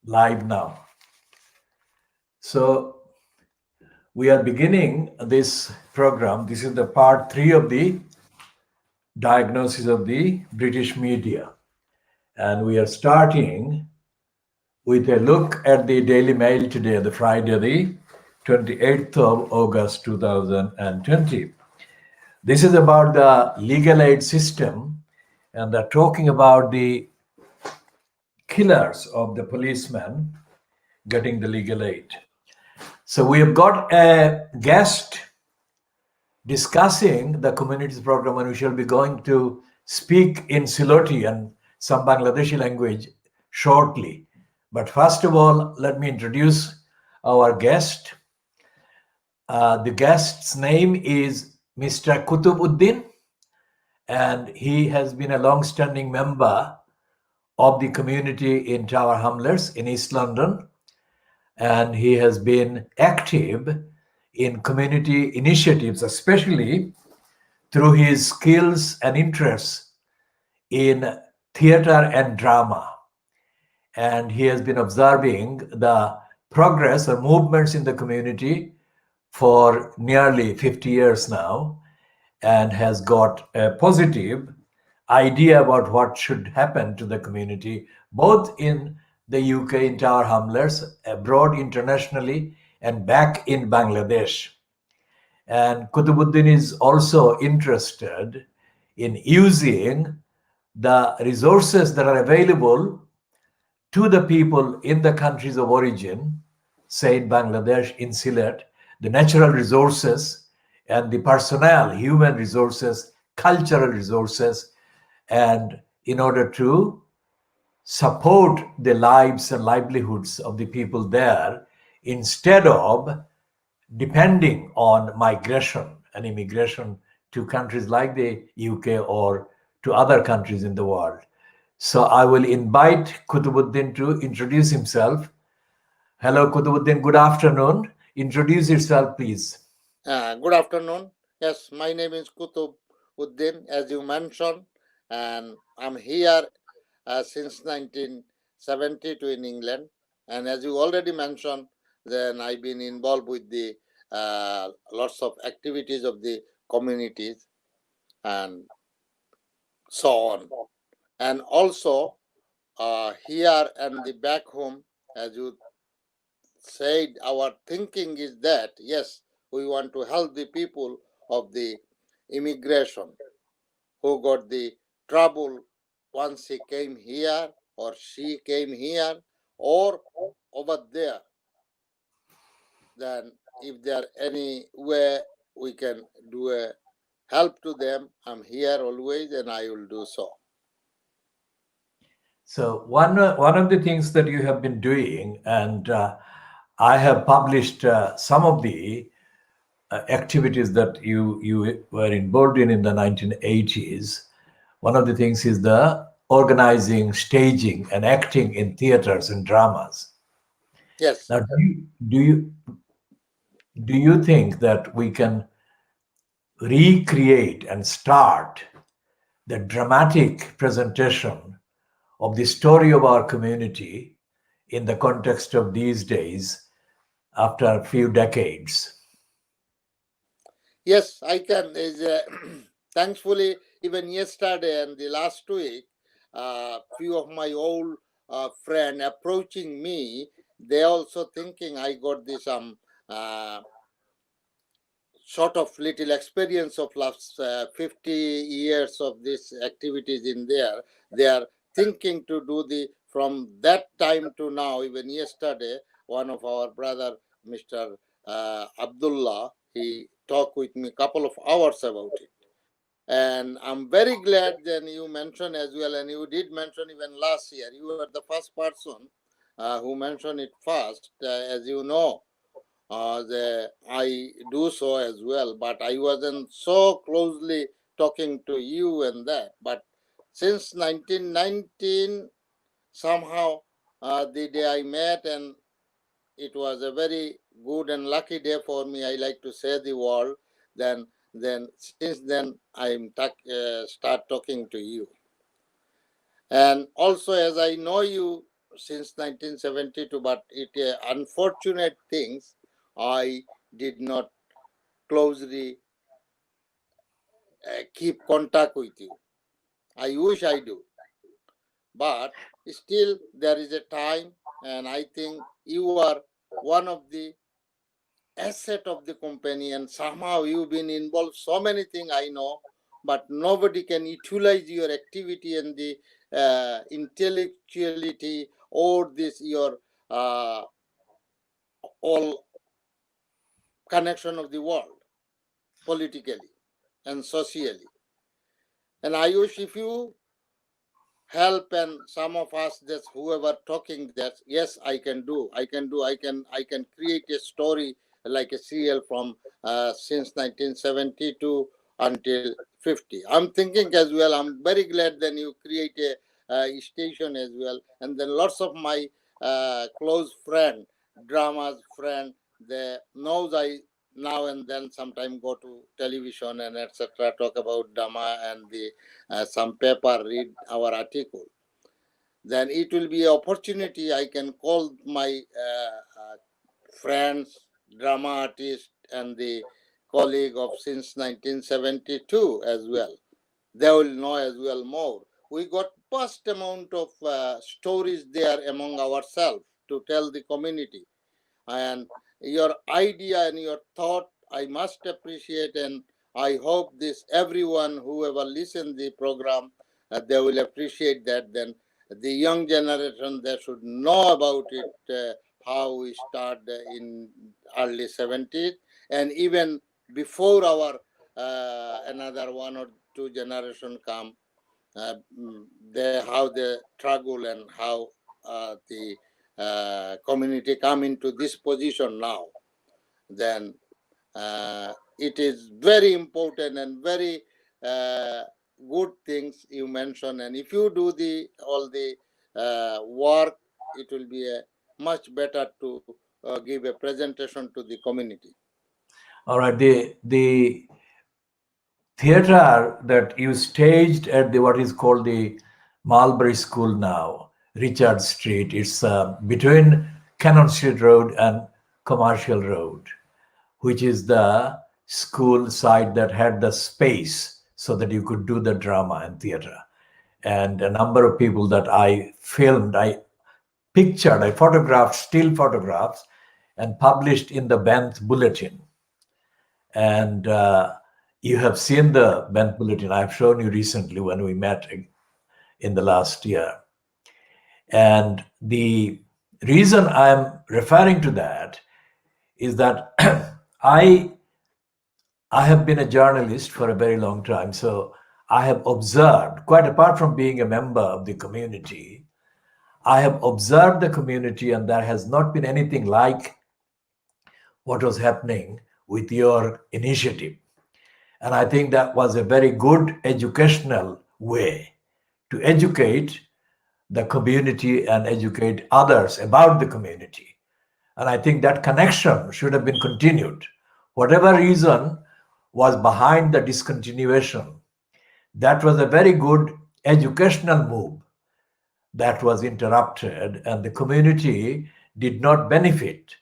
Live now. So we are beginning this program. This is the part three of the diagnosis of the British media. And we are starting with a look at the Daily Mail today, the Friday, the 28th of August 2020. This is about the legal aid system, and they're talking about the killers of the policemen getting the legal aid. So we have got a guest discussing the communities program, and we shall be going to speak in Siloti and some Bangladeshi language shortly. But first of all, let me introduce our guest. The guest's name is Mr. Kutubuddin, and he has been a long-standing member of the community in Tower Hamlets in East London, and he has been active in community initiatives, especially through his skills and interests in theater and drama. And he has been observing the progress or movements in the community for nearly 50 years now, and has got a positive idea about what should happen to the community, both in the UK, in Tower Hamlets, abroad internationally, and back in Bangladesh. And Kutubuddin is also interested in using the resources that are available to the people in the countries of origin, say in Bangladesh, in Sylhet, the natural resources and the personnel, human resources, cultural resources, and in order to support the lives and livelihoods of the people there instead of depending on migration and immigration to countries like the UK or to other countries in the world. So I will invite Kutubuddin to introduce himself. Hello, Kutubuddin. Good afternoon. Introduce yourself, please. Good afternoon. Yes, my name is Kutub Uddin, as you mentioned, and I'm here since 1972 in England. And as you already mentioned, then I've been involved with the lots of activities of the communities and so on. And also here and the back home, as you said, our thinking is that yes, we want to help the people of the immigration who got the trouble once he came here or she came here or over there. Then if there any way we can do a help to them, I'm here always and I will do so. So one of the things that you have been doing, and I have published some of the activities that you were involved in the 1980s. One of the things is the organizing, staging, and acting in theaters and dramas. Yes. Now, do you think that we can recreate and start the dramatic presentation of the story of our community in the context of these days after a few decades? Yes, I can. Is thankfully even yesterday and the last week, few of my old friend approaching me. They also thinking I got this uh, sort of little experience of last 50 years of these activities in there. They are thinking to do the from that time to now. Even yesterday, one of our brother, Mr. Abdullah, he talked with me a couple of hours about it. And I'm very glad then you mentioned as well, and you did mention even last year. You were the first person who mentioned it first. As you know, I do so as well, but I wasn't so closely talking to you and that. But since 1919, somehow the day I met, and it was a very good and lucky day for me. I like to say the word. Then since then start talking to you. And also, as I know you since 1972, but it unfortunate things I did not closely keep contact with you. I wish I do, but still there is a time, and I think you are one of the asset of the company, and somehow you've been involved so many things I know, but nobody can utilize your activity and the intellectuality or this your all connection of the world politically and socially. And I wish if you help and some of us that's whoever talking that yes I can create a story like a serial from since 1972 until 50. I'm thinking as well, I'm very glad then you create a station as well, and then lots of my close friend, dramas friend, they knows I now and then sometime go to television and etc talk about drama and the some paper read our article, then it will be an opportunity I can call my friends, drama artist, and the colleague of since 1972 as well. They will know as well more. We got vast amount of stories there among ourselves to tell the community, and your idea and your thought I must appreciate, and I hope this everyone whoever listen the program they will appreciate that. Then the young generation they should know about it, how we start in early 70s, and even before our another one or two generation come, uh, they how they struggle and how the community come into this position now. Then it is very important and very uh, good things you mention, and if you do the all the work, it will be a much better to give a presentation to the community. All right. The theater that you staged at the what is called the Marlbury School now, Richard Street. It's between Cannon Street Road and Commercial Road, which is the school site that had the space so that you could do the drama and theater. And a number of people that I filmed, I pictured, I photographed, still photographs, and published in the Banth Bulletin. And you have seen the Banth Bulletin. I've shown you recently when we met in the last year. And the reason I'm referring to that is that I I have been a journalist for a very long time, so I have observed, quite apart from being a member of the community, I have observed the community, and there has not been anything like what was happening with your initiative. And I think that was a very good educational way to educate the community and educate others about the community. And I think that connection should have been continued. Whatever reason was behind the discontinuation, that was a very good educational move that was interrupted, and the community did not benefit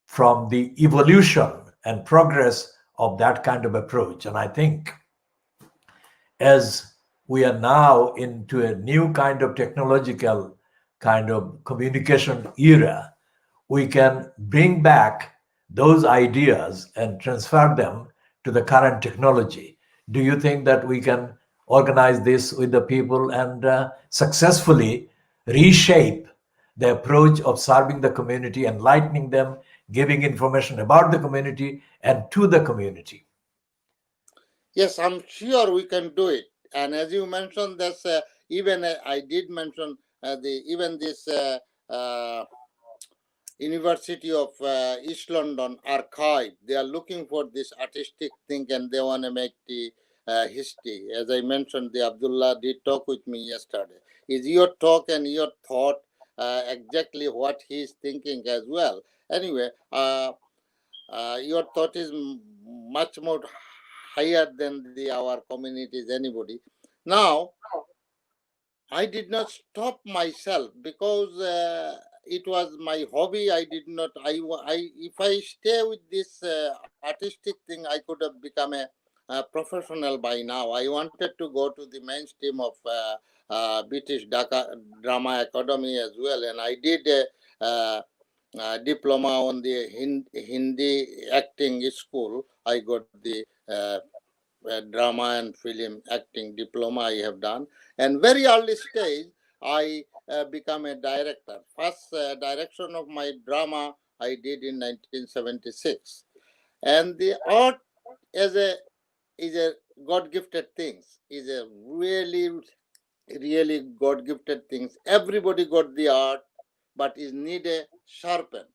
from the evolution and progress of that kind of approach. And I think as we are now into a new kind of technological kind of communication era, we can bring back those ideas and transfer them to the current technology. Do you think that we can organize this with the people and successfully reshape the approach of serving the community, enlightening them, giving information about the community and to the community? Yes, I'm sure we can do it. And as you mentioned, that's even I did mention the even this University of East London archive. They are looking for this artistic thing, and they want to make the history. As I mentioned, the Abdullah did talk with me yesterday. Is your talk and your thought exactly what he's thinking as well? Anyway, your thought is much more higher than the our communities anybody. Now, I did not stop myself because it was my hobby. I did not. If I stay with this artistic thing, I could have become a professional by now. I wanted to go to the mainstream of British Drama Academy as well, and I did a diploma on the Hindi acting school. I got the drama and film acting diploma I have done. And very early stage, I become a director. First direction of my drama I did in 1976. And the art as a is a God gifted thing. Is a really God gifted things. Everybody got the art, but is need a sharpen.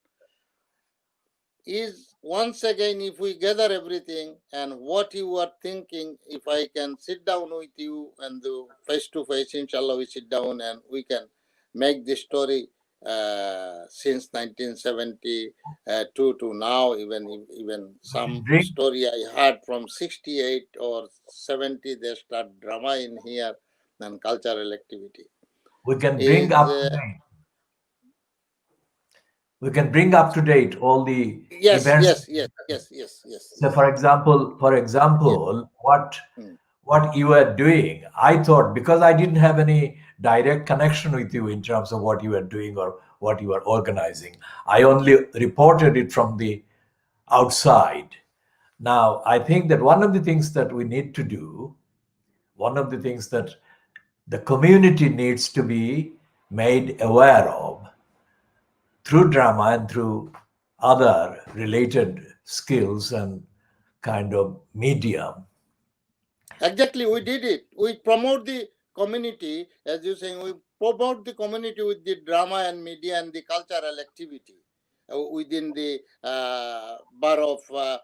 Is once again, if we gather everything and what you are thinking, if I can sit down with you and do face to face, inshallah, we sit down and we can make this story since 1972 to now, even some Bring, story I heard from 68 or 70, they start drama in here and cultural activity. we can bring up to date. We can bring up to date all the Yes, events. yes. So, for example, Mm. what you were doing, I thought, because I didn't have any direct connection with you in terms of what you were doing or what you were organizing, I only reported it from the outside. Now, I think that one of the things that we need to do, one of the things that the community needs to be made aware of through drama and through other related skills and kind of medium. Exactly, we did it. We promote the community, as you're saying, we promote the community with the drama and media and the cultural activity within the borough of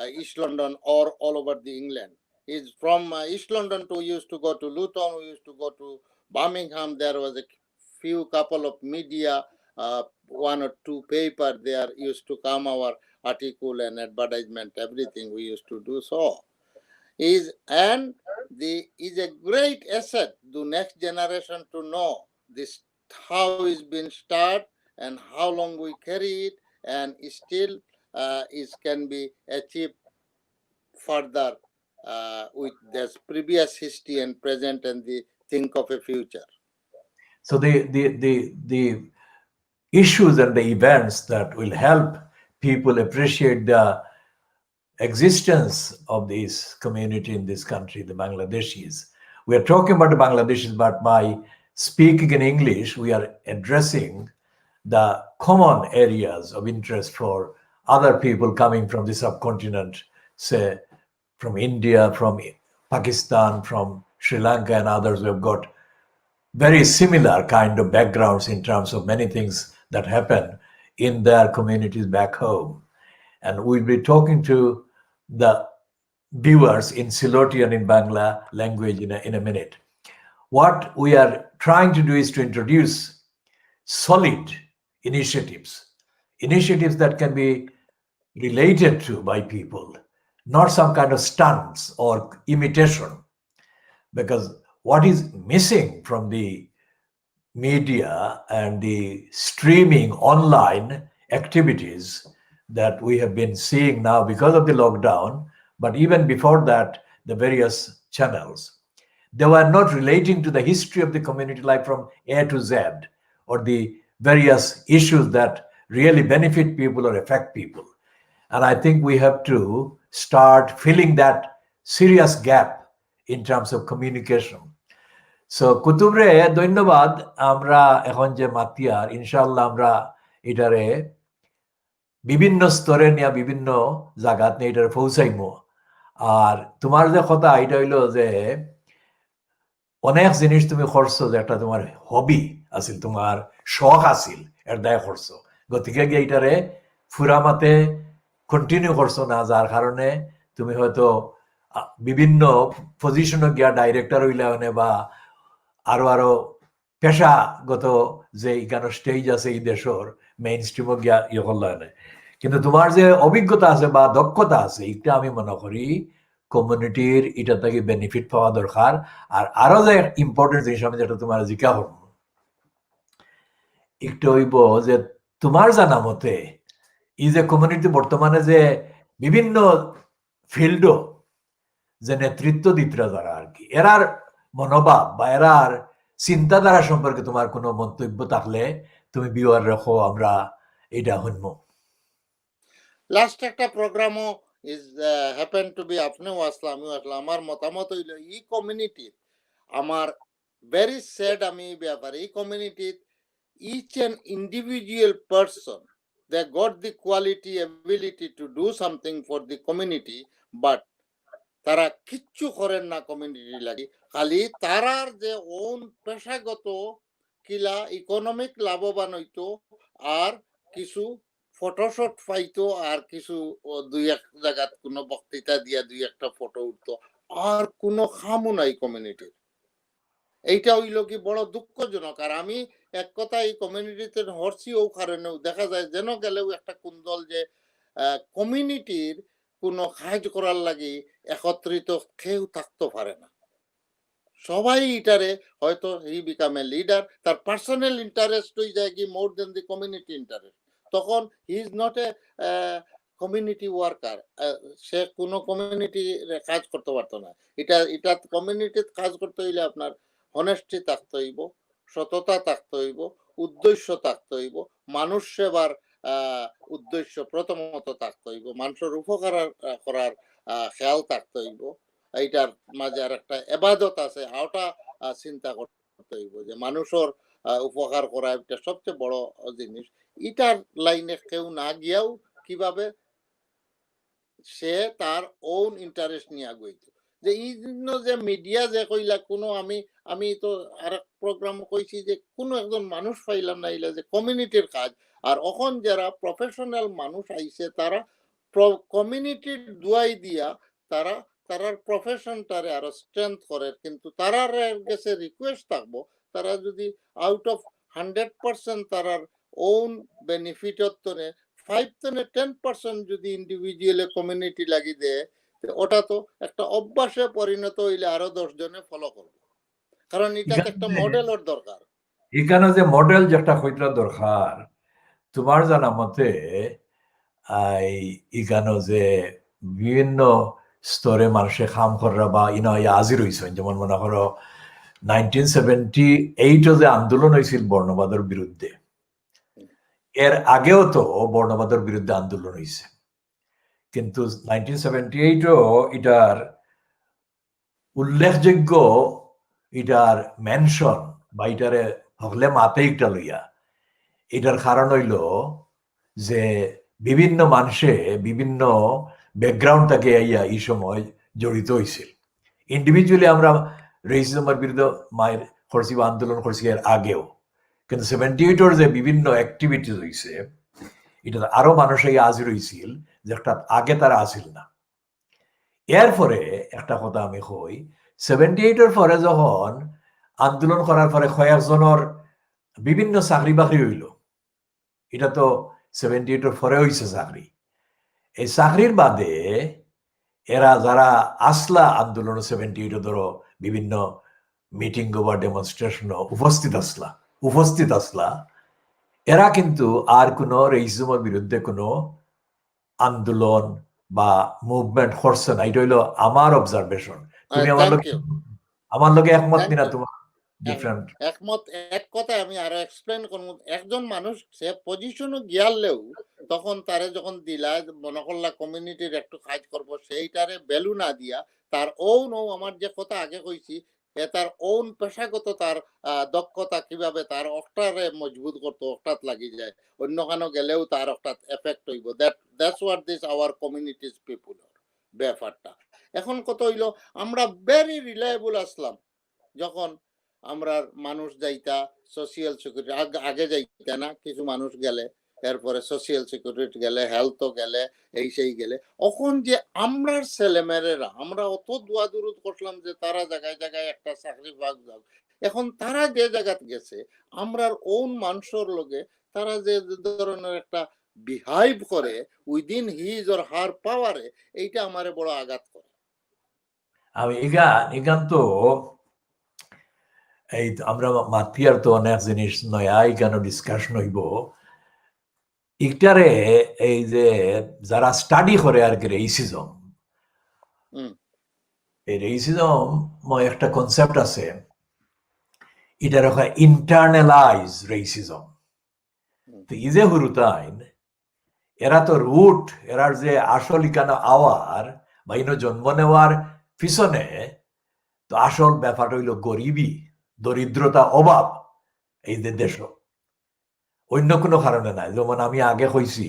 East London or all over the England. Is from East London to we used to go to Luton, we used to go to Birmingham. There was a few couple of media, one or two paper there used to come our article and advertisement, everything we used to do so is and the is a great asset to next generation to know this how it's been started and how long we carry it and it still is can be achieved further with this previous history and present and the think of a future. So the issues and the events that will help people appreciate the existence of this community in this country, the Bangladeshis. We are talking about the Bangladeshis, but by speaking in English, we are addressing the common areas of interest for other people coming from the subcontinent, say from India, from Pakistan, from Sri Lanka, and others who have got very similar kind of backgrounds in terms of many things that happen in their communities back home. And we'll be talking to the viewers in Siloti and in Bangla language in a minute. What we are trying to do is to introduce solid initiatives that can be related to by people, not some kind of stunts or imitation. Because what is missing from the media and the streaming online activities that we have been seeing now because of the lockdown, but even before that, the various channels, they were not relating to the history of the community, like from A to Z, or the various issues that really benefit people or affect people. And I think we have to start filling that serious gap in terms of communication. So কুতুবরে ধন্যবাদ। আমরা এখন যে মাতিয়ার ইনশাআল্লাহ আমরা এটারে বিভিন্ন স্তরে নিয়ে বিভিন্ন জায়গাত নিয়ে এটারে পৌঁছাইমু। আর তোমার যে কথা এটা হইলো যে অনেক জিনিস তুমি করছো, যে একটা তোমার হবি আছিল, তোমার শখ আছিল, এর দায় করছো, গতিকে গিয়ে এটারে ফুরামাতে কন্টিনিউ করছো না, যার কারণে তুমি হয়তো বিভিন্ন পজিশনে গিয়া ডাইরেক্টর হইলে বা আরো পেশাগত যে এখানে স্টেজ আছে এই দেশের মেইন স্ট্রিমও গিয়া ইয়ে করল। কিন্তু তোমার যে অভিজ্ঞতা আছে বা দক্ষতা আছে, এটা আমি মনে করি কমিউনিটির এটা থেকে বেনিফিট পাওয়া দরকার। আর আরো যে ইম্পর্টেন্ট জিনিস আমি যেটা তোমার জিজ্ঞা করব একটু হইব যে তোমার জানা মতে এই যে কমিউনিটি বর্তমানে যে বিভিন্ন ফিল্ডও যে নেতৃত্ব দিতরা যারা আর কি এরার মনোভাব বা এরার চিন্তাধারা সম্পর্কে তোমার কোনো মন্তব্য থাকলে তুমি বিওয়ার রাখো, আমরা এটা শুনবো। লাস্ট একটা প্রোগ্রামও ইজ হ্যাপেন টু বি আপনিও আসলাম আমিও আসলাম। আমার মতামত হইল এই কমিউনিটি আমার ভেরি স্যাড আমি এই ব্যাপারে এই কমিউনিটির each and individual person they got the quality ability to do something for the community but তারা কিচ্ছু করেন না কমিউনিটি লাগি, খালি তারার যে ওন পেশাগত কিলা ইকোনমিক লাভবান হইতো আর কিছু ফটোশুট পাইতো আর কিছু দুই এক জায়গাত কোনো বক্তৃতা দিয়া দুই একটা ফটো উঠতো আর কোনো খামও নাই কমিউনিটির। এইটা হইল কি বড় দুঃখজনক। আর আমি এক কথা এই কমিউনিটিতে হরছি ও কারণেও দেখা যায় যেন গেলেও একটা কুন্দল যে কমিউনিটির কোনো কাজ করার লাগি একত্রিত কেউ থাকতে পারে না। সবাই এটারে হয়তো হি বিকাম এ লিডার, তার পার্সোনাল ইন্টারেস্ট হয়ে যায় কি more than the community interest, তখন he is not a community worker. সে কোনো কমিউনিটি কাজ করতে পারতো না। এটা কমিউনিটির কাজ করতে হইলে আপনার হনেস্টি থাকতে হইব, সততা থাকতে হইব, উদ্দেশ্য থাকতে হইব, মানুষ সেবার উদ্দেশ্য প্রথমত থাকতে হইব, মানুষের উপকার করার খেয়াল থাকতে হইব। এইটার মাঝে আর একটা এবাদত আছে, ওটা চিন্তা করতে হইব যে মানুষের উপকার করা এটা সবচেয়ে বড় জিনিস। এটার লাইনে কেউ না গিয়াও কিভাবে সে তার ওন ইন্টারেস্ট নিয়ে আগুইতো। যে এই জন্য যে মিডিয়া যে কইলা কোনো আমি তো আর প্রোগ্রাম কইছি যে কোনো একজন মানুষ পাইলাম না ইলা যে কমিউনিটির কাজ। আর এখন যারা প্রফেশনাল মানুষ আইছে তারা কমিউনিটির দুয়াই দিয়া তারা তারার প্রফেশনটারে আরো স্ট্রেংথ করে, কিন্তু তারার কাছে রিকোয়েস্ট থাকবো তারা যদি আউট অফ 100% তারার ওন বেনিফিটত 5-10% যদি ইন্ডিভিজুয়াল কমিউনিটি লাগি দেয় ওটা তো একটা অভ্যাসে পরিণত হইলে আরো 10 জনে ফলো করবে, কারণ এটা তো একটা মডেলের দরকার। এখানে যে মডেল যেটা হইতে দরকার তোমার জানা মতে এখানে যে বিভিন্ন স্তরে মানুষে কাম করা বা আজি রয়েছেন, যেমন মনে করো 1978 যে আন্দোলন হয়েছিল বর্ণবাদের বিরুদ্ধে, এর আগেও তো বর্ণবাদের বিরুদ্ধে আন্দোলন হয়েছে, কিন্তু 1978ও এটার উল্লেখযোগ্য এটার মেনশন বা এটারে হকলে মাতে একটা লইয়া এটার কারণ হইল যে বিভিন্ন মানুষে বিভিন্ন ব্যাকগ্রাউন্ড থেকে এই সময় জড়িত হয়েছিল। ইন্ডিভিজুয়ালি আমরা রেসিজমের বিরুদ্ধে মায়ের করছি বা আন্দোলন করছি এর আগেও, কিন্তু 78-এর যে বিভিন্ন অ্যাক্টিভিটিস হয়েছে এটা আরো মানুষ আজি রয়েছিল যেটা আগে তারা আসিল না। এরপরে একটা কথা আমি কই, 78-এর পরে যখন আন্দোলন করার পরে কয়েকজনের বিভিন্ন চাকরি বাকরি হইল, এটা তো 78-এর পরে হয়েছে চাকরি। এই চাকরির বাদে এরা যারা আসলা আন্দোলন 78 ধরো বিভিন্ন মিটিং বা ডেমনস্ট্রেশন উপস্থিত আসলা এরা কিন্তু আর কোনো রেইজমের বিরুদ্ধে কোনো আন্দোলন বা মুভমেন্ট করছে না। এটা হইলো আমার অবজারভেশন। তুমি আমার লগে একমত কিনা? তোমার ডিফারেন্ট একমত। এক কথায় আমি আরো এক্সপ্লেন করব, একজন মানুষ সে পজিশনও গিয়ালেও তখন তারে যখন দিলা মনে করলা কমিউনিটির একটু কাজ করব, সেইটারে ভ্যালু না দিয়া তার আমার যে কথা আগে কইছি তার ওন পেশাগত তার দক্ষতা কিভাবে তার অক্টারে মজবুত করতে অক্টাত লাগি যায়, অন্য কানো গেলেও তার অক্টাত এফেক্ট হইব। That's what this our communities people ব্যাপারটা। এখন কত হইল আমরা ভেরি রিলায়েবল আসলাম যখন আমরা মানুষ যাইতা সোশিয়াল সিকিউরিটি আগে যাইতা না, কিছু মানুষ গেলে এরপরে সোশিয়াল সিকিউরিটি গেলে হেলথও গেলে এই সেই গেলে, এখন যে আমরা ছেলেমেয়েরা আমরা অত দোয়া দুরুদ করলাম যে তারা জায়গায় জায়গায় একটা চাকরি ভাগ যাক, এখন তারা যে জায়গাত গেছে আমরার ওন মানুষের লগে তারা যে ধরনের একটা বিহাইভ করে উইদিন হিজ অর হার পাওয়ারে, এইটা আমারে বড় আঘাত করে। আমি ইগান তো এই আমরা মাতিয়ার তো অনেক জিনিস নয়া ইগানো ডিসকাশন হইব ইটারে এই যে যারা স্টাডি করে আর কি রেইসিজম এই রেইসিজম একটা কনসেপ্ট আছে এটার হয় ইন্টারনালাইজ রেইসিজম তো ই যে হুরুতাইন এরা তো রুট এরার যে আসল ইকানো আওয়ার বা ইনো জন্ম নেওয়ার পিছনে তো আসল ব্যাপারটা হইল গরিবী দরিদ্রতা অভাব এই যে দেশ অন্য কোনো কারণে নাই যেমন আমি আগে কইছি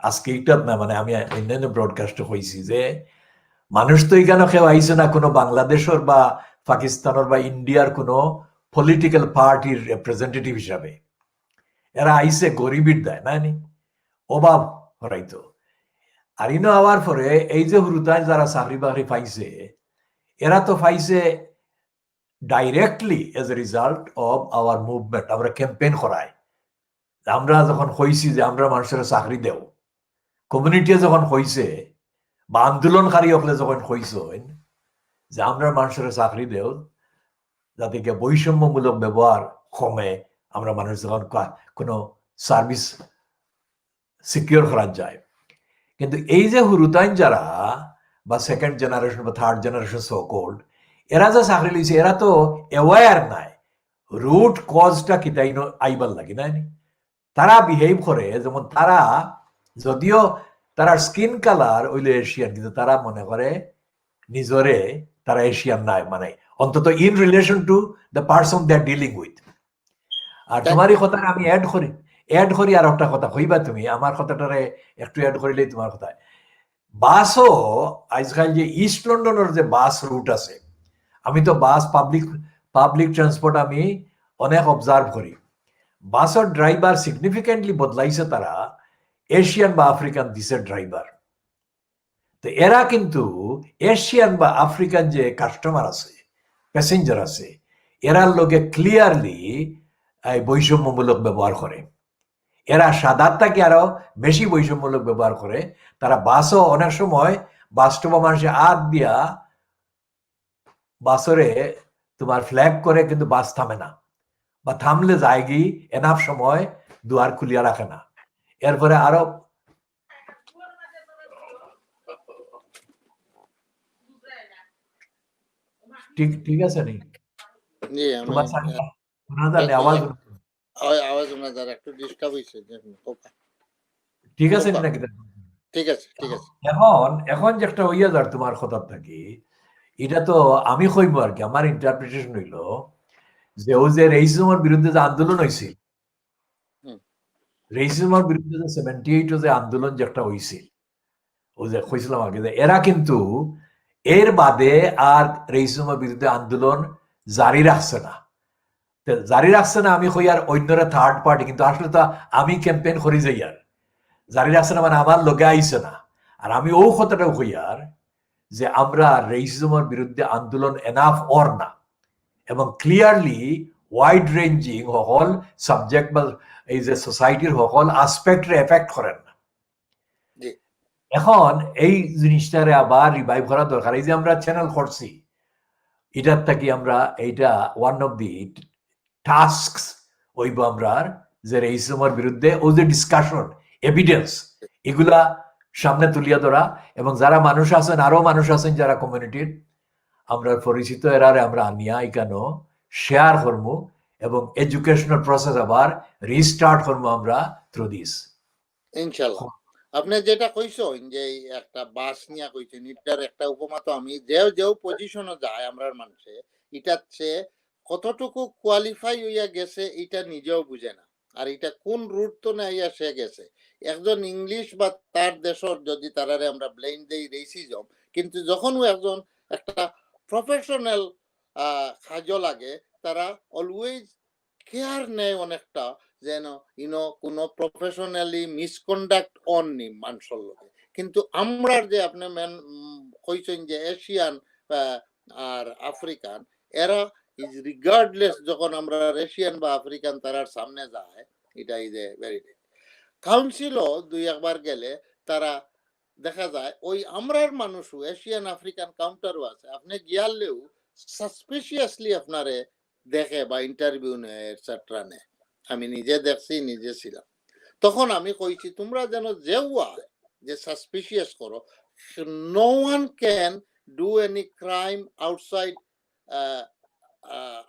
আজকে এইটাত না মানে আমি অন্যান্য ব্রডকাস্টে কইছি যে মানুষ তো এখানে কেউ আইছে না কোনো বাংলাদেশের বা পাকিস্তানের বা ইন্ডিয়ার কোনো পলিটিক্যাল পার্টির রিপ্রেজেন্টেটিভ হিসাবে এরা আইছে গরিবীর দেয় না নি অভাব হরাইতো আর ইনো আওয়ার পরে এই যে হুরুতায় যারা চাকরি বাকরি পাইছে এরা তো পাইছে directly as a result of our movement আমরা ক্যাম্পেইন করাই আমরা যখন কইছি যে আমরা মানুষের চাকরি দেও কমিউনিটি যখন কইছে বা আন্দোলনকারী হকলে যখন কইছেন যে আমরা মানুষের চাকরি দেও যাতে কি বৈষম্যমূলক ব্যবহার কমে আমরা মানুষ যখন কোনো সার্ভিস সিকিউর করা যায় কিন্তু এই যে হুরুতাইন যারা বা সেকেন্ড জেনারেশন বা থার্ড জেনারেশন সো কোল্ড এরা যে চাকরি লইছে এরা তো অ্যাওয়ার নাই রুট কজটা কিতাই আইবার লাগি নাই তারা বিহেভ করে যেমন তারা যদিও তারা স্কিন কালার হইলে এশিয়ান কিন্তু তারা মনে করে নিজরে তারা এশিয়ান নাই মানে অন্তত in relation to the person they are dealing with আর তোমারই কথা আমি অ্যাড করি আর একটা কথা কইবা তুমি আমার কথাটারে একটু অ্যাড করিলেই তোমার কথা বাসও আজকাল যে ইস্ট লন্ডনের যে বাস রুট আছে আমি তো বাস পাবলিক ট্রান্সপোর্ট আমি অনেক অবজার্ভ করি বাসের ড্রাইভার সিগনিফিকেন্টলি বদলাইছে তারা এশিয়ান বা আফ্রিকান দেশের ড্রাইভার তো এরা কিন্তু এশিয়ান বা আফ্রিকান যে কাস্টমার আছে প্যাসেঞ্জার আছে এরার লোকে ক্লিয়ারলি বৈষম্যমূলক ব্যবহার করে এরা সাদার থেকে আরো বেশি বৈষম্যমূলক ব্যবহার করে তারা বাসও অনেক সময় বাস্তবা মানুষের হাত দিয়া বাসরে তোমার ফ্ল্যাগ করে কিন্তু বাস থামে না বা থামলে যায় গি এনাফ সময় দুয়ার খুলিয়া রাখে না এরপরে আরো ঠিক আছে নি তোমার আওয়াজ আওয়াজ ওনাদের একটু ডিস্টার্ব হইছে ঠিক আছে নাকি ঠিক আছে এখন যে একটা হইয়া যার তোমার কথা থাকি এটা তো আমি কইব আর কি আমার ইন্টারপ্রিটেশন হইল যে ও যে রেইসিজমের বিরুদ্ধে যে আন্দোলন হয়েছিল রেইসিজমের বিরুদ্ধে যে 78 যে আন্দোলন যে একটা হয়েছিল ও যে কইছিলাম আগে যে এরা কিন্তু এর বাদে আর রেইসিজমের বিরুদ্ধে আন্দোলন জারি রাখছে না আমি কই আর অন্যরা থার্ড পার্টি কিন্তু আসলে তো আমি ক্যাম্পেইন করি যাই আর জারি রাখছে না মানে আমার লগে আইছে না আর আমি ও কথাটাও কই আর যে আমরা রেইসিজমের বিরুদ্ধে আন্দোলন এনাফ অর না এবং ক্লিয়ারলি ওয়াইড রেঞ্জিং সকল সাবজেক্ট বা এই যে সোসাইটির সকল আসপেক্টরে এফেক্ট করেন না এখন এই জিনিসটারে আবার রিভাইভ করা দরকার এই যে আমরা চ্যানেল করছি এটার থাকি আমরা এইটা ওয়ান অফ দি টাস্কস হইব আমরা যে রেইসিজমের বিরুদ্ধে ও যে ডিসকাশন এভিডেন্স এগুলা সামনে তুলিয়া ধরা এবং যারা মানুষ আছেন আরো মানুষ আছেন যারা কমিউনিটির আমরা পরিচিত এরারে আমরা আনিয়া এখানে শেয়ার করবো এবং এডুকেশনাল প্রসেস আবার রিস্টার্ট করবো আমরা থ্রু দিস ইনশাআল্লাহ আপনি যেটা কইছেন যে একটা বাস নিয়ে কইছেন এটার একটা উপমা তো আমি যেও পজিশনে যায় আমরার মানুষে এটাচ্ছে কতটুকু কোয়ালিফাই হইয়া গেছে এটা নিজেও বুঝে না আর এটা কোন রুট তো না সে গেছে একজন ইংলিশ বা তার দেশের যদি তারারে আমরা ব্লেম দেই রেসিজম কিন্তু যখন ও একজন একটা প্রফেশনাল কাজ লাগে তারা অলওয়েজ কেয়ার নেয় অনেকটা যেন কোনো প্রফেশনালি মিসকন্ডাক্ট অন নি মানুষের লোকে কিন্তু আমরা যে আপনি কইছেন যে এশিয়ান আর আফ্রিকান এরা ইজ রিগার্ডলেস যখন আমরা এশিয়ান বা আফ্রিকান তারার সামনে যায় এটা ইজ এ ভেরি কাউন্সিলও দুই একবার গেলে তারা দেখা যায় ওই আমরার মানুষও এশিয়ান আফ্রিকান কাউন্টারও আছে, আপনি গিয়ালেও সাসপিশিয়াসলি আপনারে দেখে বা ইন্টারভিউ নেয় এটসেট্রা নেয়। আমি নিজে দেখছি, নিজে ছিলাম। তখন আমি কইছি তোমরা যেন যেও আয় যে সাসপিশিয়াস করো, no one can do any crime outside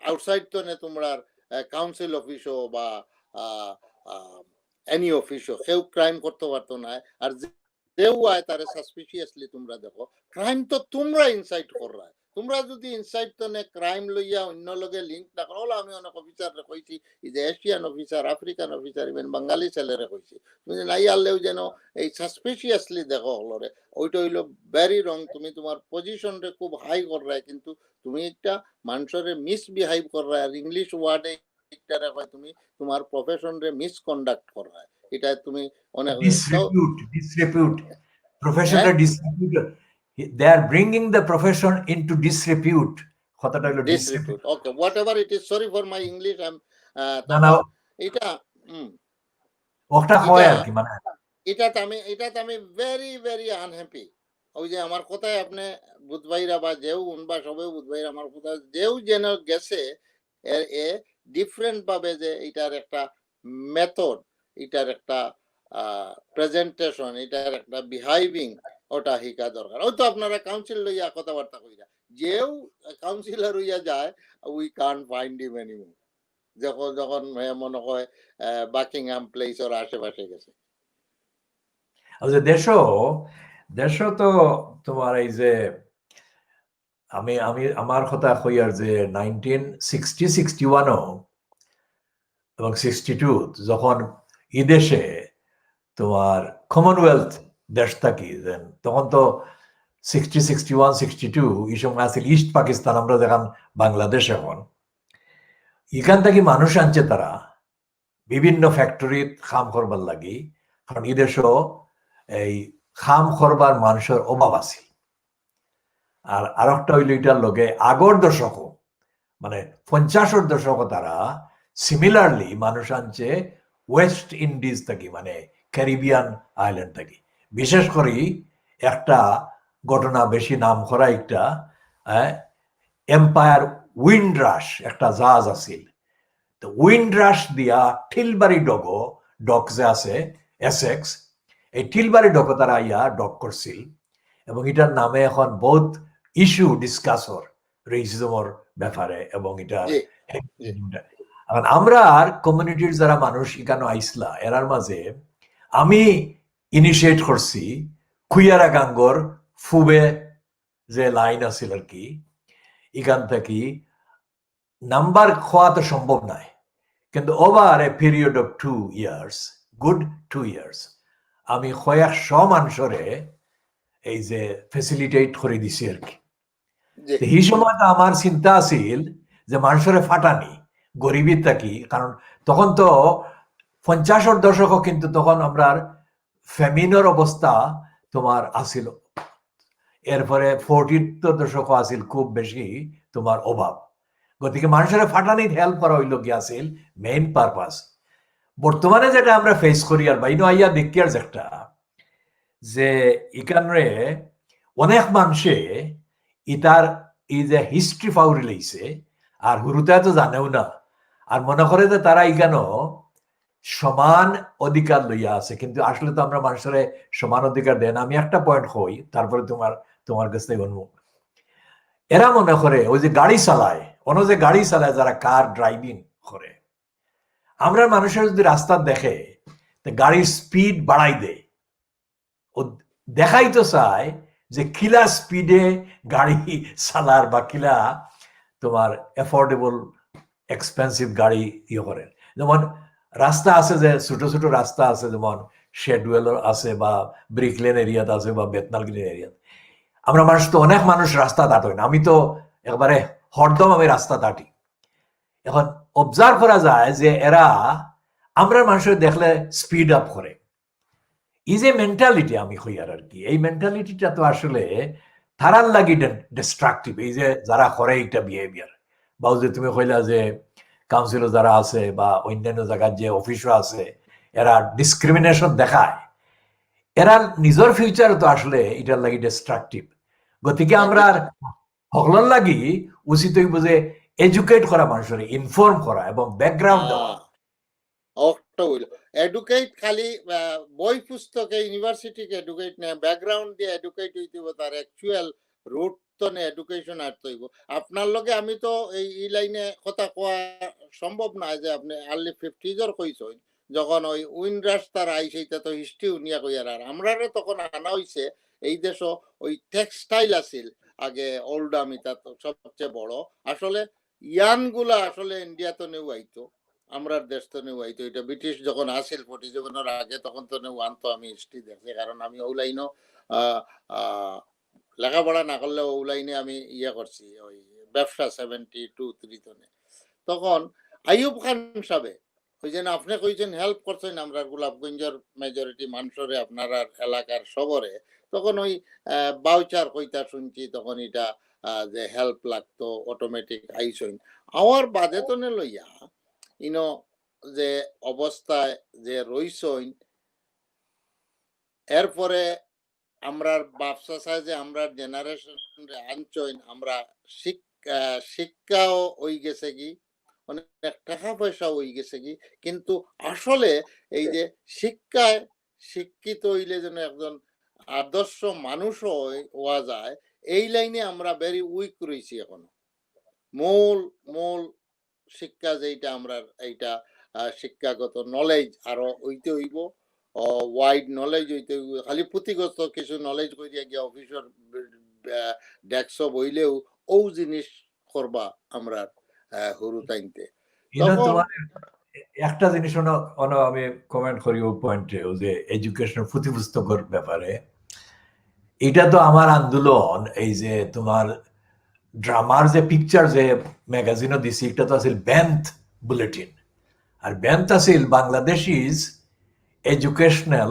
outside তো নে তোমরা কাউন্সিল অফিসও বা এনি অফিসও কেউ ক্রাইম করতে পারতো না। আর যেও আয় তারে সাসপিশিয়াসলি তোমরা দেখো, ক্রাইম তো তোমরা ইনসাইট কররা। তোমরা যদি ইনসাইট তো নে ক্রাইম লইয়া অন্য লগে লিঙ্ক না করো। আমি অনেক অফিসাররে কইছি, এই যে Asian officer, African officer, even Bengali ছেলেরে কইছি, তুমি নাই আনলেও যেন এই সাসপিশিয়াসলি দেখো হলরে। ওইটা হইলো ভেরি রং। তুমি তোমার পজিশনরে খুব হাই কররা, কিন্তু তুমি একটা মানুষের মিসবিহেভ কররা। আর ইংলিশ ওয়ার্ডে এটারে কয় তুমি তোমার প্রফেশনরে মিসকন্ডাক্ট কররা। এটা তুমি অনেক disrepute profession হ্যাঁ disrepute, they are bringing the profession into disrepute, কথাটা হলো disrepute. Okay, whatever it is, sorry for my English. I'm না না তখন এটা ওটা হয় এটা আর কি, মানে এটাতে আমি ভেরি ভেরি আনহ্যাপি। ওই যে আমার কথায় আপনি বুধবাইরা বা যেও উনবা সবে বুধবাইরা আমার কথা যেও যেন গেছে এ ডিফারেন্ট ভাবে যে এটার একটা মেথড, এটার একটা প্রেজেন্টেশন, এটার একটা বিহেভিং, ওটা শিকা দরকার। ওই তো আপনারা কাউন্সিল লইয়া কথাবার্তা কইরা, যেও কাউন্সিলর হইয়া যায়, we can't find him anymore. যখন যখন মনে হয় বাকিংহাম প্লেসের আশেপাশে গেছে। আচ্ছা, দেশ তো তোমার এই যে আমি আমি আমার কথা কইয়ার যে 1960-61 এবং 62 যখন এই দেশে তোমার কমনওয়েলথ দেশ থাকি, তখন তো 60-61-62 এই সময় আছে ইস্ট পাকিস্তান, আমরা দেখান বাংলাদেশ। এখন এখান থেকে মানুষ আনছে তারা বিভিন্ন ফ্যাক্টরি খাম করবার লাগি, কারণ এই দেশও এই খাম করবার মানুষের অভাব আছে। আর আরেকটা হইল এটার লগে আগর দশক, মানে 50-এর দশক তারা সিমিলারলি মানুষ আনছে ওয়েস্ট ইন্ডিজ থেকে, মানে ক্যারিবিয়ান আইল্যান্ড থেকে। বিশেষ করে একটা ঘটনা বেশি নাম করা, একটা এম্পায়ার উইন্ডরাশ একটা জাহাজ আছিল। তো উইন্ডরাশ দিয়া ঠিলবাড়ি ডক যে আছে এসেক্স, এই ঠিলবাড়ি ডক তারা ইয়া ডক করছিল। এবং এটার নামে এখন বহুত ইস্যু ডিসকাসর রেসিজমের ব্যাপারে, এবং এটা এখন আমরা আর কমিউনিটির যারা মানুষ এখানে আইসলা এরার মাঝে আমি ইনিশিয়েট করছি খুইয়ারা গাঙ্গর ফুবে যে লাইন আছিল আর কি, এখান থেকে নাম্বার খোয়া তো সম্ভব নাই, কিন্তু over a period of 2 years, good 2 years, আমি কয়েকশো মানুষরে এই যে ফেসিলিটেট করে দিছি আর কি। এই সময় তো আমার চিন্তা আছিল যে মানুষের ফাটানি গরিবী থাকি, কারণ তখন তো 50-এর দশক, কিন্তু তখন আমরা ফ্যামিনের অবস্থা তোমার আছিল। এরপরে 40-এর দশক আছিল খুব বেশি তোমার অভাব। গতিকে মানুষের ফাটানির হেল্প করা হইল কি আছিল মেইন পারপাস। বর্তমানে যেটা আমরা ফেস করি আর বাইনো আইয়া দেখি আর একটা যে এখানে অনেক মানুষে ইতার এই যে হিস্ট্রি ফাউরি লইছে, আর হুরুতে তো জানেও না, আর মনে করে যে তারা এখানে সমান অধিকার লইয়া আছে, কিন্তু আসলে তো আমরা মানুষের সমান অধিকার দেন। আমি একটা পয়েন্ট হই, তারপরে তোমার কাছ থেকে অনুভব। এরা মনে করে ওই যে গাড়ি চালায়, অন্য যে গাড়ি চালায় যারা কার ড্রাইভিং করে, আমরা মানুষের যদি রাস্তা দেখে গাড়ির স্পিড বাড়াই দেয়, ও দেখাই তো চায় যে কিলা স্পিডে গাড়ি চালার বা কিলা তোমার এফোর্ডেবল এক্সপেন্সিভ গাড়ি ইয়ে করে। যেমন রাস্তা আছে যে ছোট ছোট রাস্তা আছে, যেমন শেডওয়েল আছে বা ব্রিকলেন এরিয়াতে আছে বা বেতনাল গ্রিন এরিয়াতে, আমরা মানুষ তো অনেক মানুষ রাস্তা দাঁড়াই না, আমি তো একবারে হরদম আমি রাস্তা দাঁড়ি। এখন অবজার্ভ করা যায় যে এরা আমরা মানুষের দেখলে স্পিড আপ করে। এই যে মেন্টালিটি আমি কইয়ার আর কি, এই মেন্টালিটিটা তো আসলে তারার লাগি ডিস্ট্রাকটিভ। এই যে যারা করে এইটা বিহেভিয়ার, বা যে তুমি কইলা যে কাউন্সিলর যারা আছে বা অন্যান্য জায়গার যে অফিসও আছে, এরা ডিসক্রিমিনেশন দেখায়। এরা নিজের ফিউচার তো আসলে এটার লাগি ডিস্ট্রাকটিভ, গতিকে আমরা সকলের লাগি উচিত হইব যে এডুকেট করা, মানুষের ইনফর্ম করা এবং ব্যাকগ্রাউন্ড দেওয়া। অক্টো হইল এডুকেট খালি বই পুস্তকে ইউনিভার্সিটিকে এডুকেট না, ব্যাকগ্রাউন্ড দিয়ে এডুকেট হইতে হইব, তার অ্যাকচুয়াল রুট তো নে এডুকেশন আর্ট হইব। আপনার লগে আমি তো এই লাইনে কথা কোয়া সম্ভব না যে আপনি আর্লি 50s কইছেন, যখন ওই উইন্ডরাস তার আইস এইটা তো হিস্ট্রি উনিয়া কইয়ার, আর আমরারে তখন আনা হইছে এই দেশ ওই টেক্সটাইল আছিল আগে ওল্ড আমিতা তো সবচেয়ে বড়। আসলে ইয়ানগুলা আসলে ইন্ডিয়া তো নেউ আইতো, আমরার দেশ তো নেউ আইতো। এটা ব্রিটিশ যখন আসিল 47-এর আগে, তখন তো নেউ আনতো। আমি হিস্ট্রি দেখছি, কারণ আমি ও লাইনও লেখাপড়া না করলে ও লাইনে আমি ইয়ে করছি, ওই ব্যবসা 72-3 তখন আইয়ুব খান সাহেবে ওই যেন আপনি কইছেন হেল্প করছেন আমরা গোলাপগঞ্জের মেজরিটি মানুষরে আপনার এলাকার সবরে, তখন ওই বাউচার কইতা শুনছি, তখন এটা যে হেল্প লাগতো অটোমেটিক আইসইন আওয়ার বাদে তো নে লইয়া ইনো যে অবস্থায় যে রইসইন, এরপরে আমরা ব্যবসা চাই যে আমরা জেনারেশন আনছইন, আমরা শিক্ষাও ওই গেছে কি, অনেক টাকা পয়সা হয়ে গেছে কি, কিন্তু আসলে এই যে শিক্ষায় শিক্ষিত হইলে যেন একজন আদর্শ মানুষ হওয়া যায়, এই লাইনে আমরা ভেরি উইক রয়েছি এখনো। মূল মূল শিক্ষা যেটা আমরা এইটা শিক্ষাগত নলেজ আরো হইতে হইব, ওয়াইড নলেজ হইতে হইব। খালি পুঁথিগত কিছু নলেজ করিয়া গিয়া অফিসের ডেস্ক বইলেও ও জিনিস করবা আমরা হরু তাইনতে। তোমার একটা জিনিস আমি কমেন্ট করি ও পয়েন্টে, যে এডুকেশন পুঁথি পুস্তকের ব্যাপারে, এটা তো আমার আন্দোলন। এই যে তোমার ড্রামার যে পিকচার যে ম্যাগাজিনও দিছি, এটা তো আছিল ব্যান্থ বুলেটিন, আর ব্যান্থ আছিল Bangladesh is educational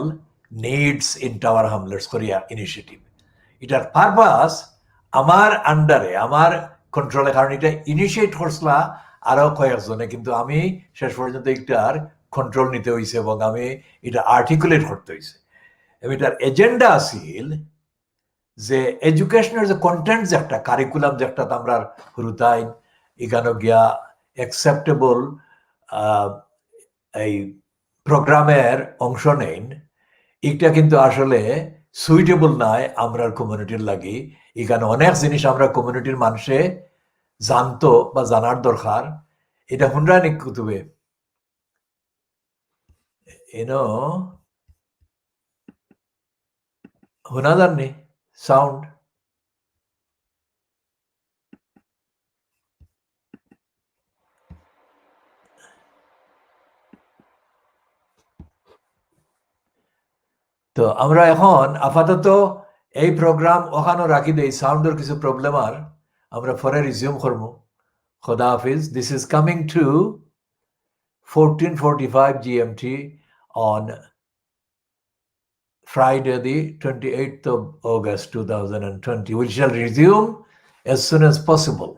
needs in tower হামলার্স কোরিয়া ইনিশিয়েটিভ। এটার পারপাস আমার আন্ডারে, আমার কন্ট্রোলে, কারণ এটা ইনিশিয়েট করছিলা আরো কয়েকজনে, কিন্তু আমি শেষ পর্যন্ত এটার কন্ট্রোল নিতে হয়েছে এবং আমি এটা আর্টিকুলেট করতে হয়েছে। এটার এজেন্ডা আছিল যে এডুকেশনের যে কন্টেন্ট, যে একটা কারিকুলাম, যে একটা আমরা হুরুতাইন এখানে গিয়া অ্যাকসেপ্টেবল এই প্রোগ্রামের অংশ নেন, এটা কিন্তু আসলে সুইটেবল নাই আমরা কমিউনিটির লাগি। এখানে অনেক জিনিস আমরা কমিউনিটির মানুষে জানতো বা জানার দরকার। এটা হুন্ডানি কুতুবে হুনা জাননি সাউন্ড। তো আমরা এখন আপাতত এই প্রোগ্রাম ওখানে রাখি দেই, সাউন্ডের কিছু প্রবলেম, আর আমরা পরে রিজিউম করবো। খোদা হাফিজ। This is coming to 14:45 GMT on Friday, the 28th of August 2020. We shall resume as soon as possible.